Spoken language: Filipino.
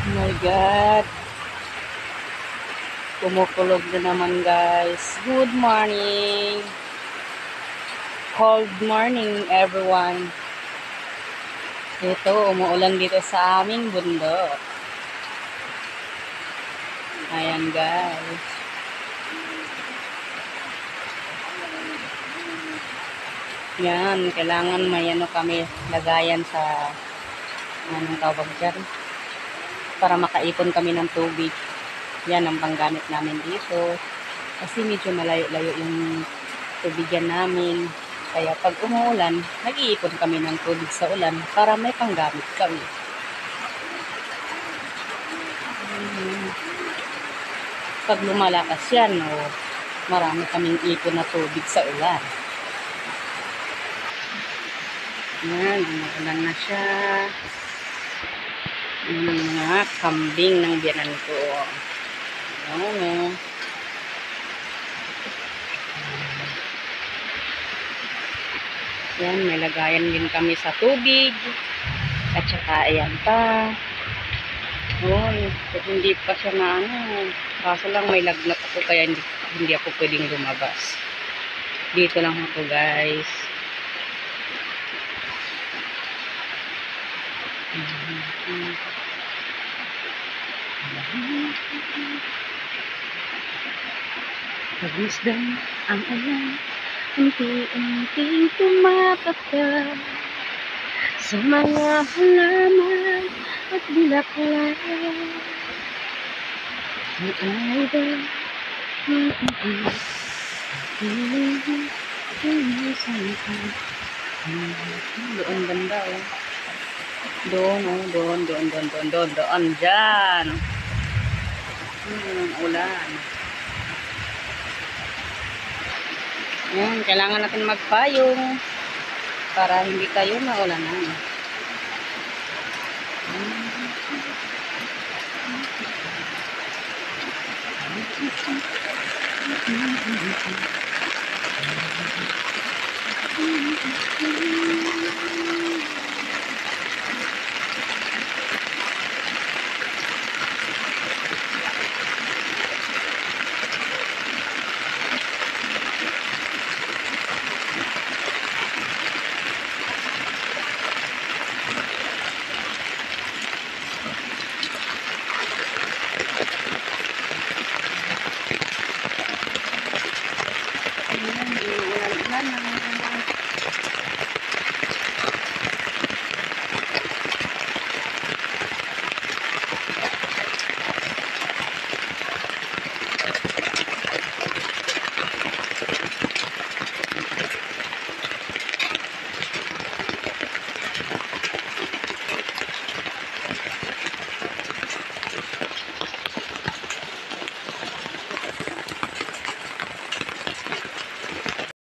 Oh my God. Kumukulog na naman guys. Good morning. Cold morning everyone. Ito, umuulan dito sa aming bundok. Ayan guys. Yan, kailangan may ano kami lagayan sa anong tawag dyan para makaipon kami ng tubig. Yan ang panggamit namin dito. Kasi medyo malayo-layo yung tubigan namin. Kaya pag umuulan, nag-iipon kami ng tubig sa ulan para may panggamit kami. Pag lumalakas yan, marami kaming ipon na tubig sa ulan. Yan, umuulan na siya. Yung mga kambing ng biyanan ko. Ayan. Yan, may lagayan din kami sa tubig. At saka, ayan pa. Hindi pa siya na ano. Kaso lang may lagnat ako kaya hindi ako pwedeng lumabas. Dito lang ako guys. Pagmisdan ang ulan, unti-unting tumatatak sa mga halaman at bulaklak. Ay ba? Doon banda doon dyan. Ulan. Yan, kailangan natin magpayong para hindi tayo maulanan.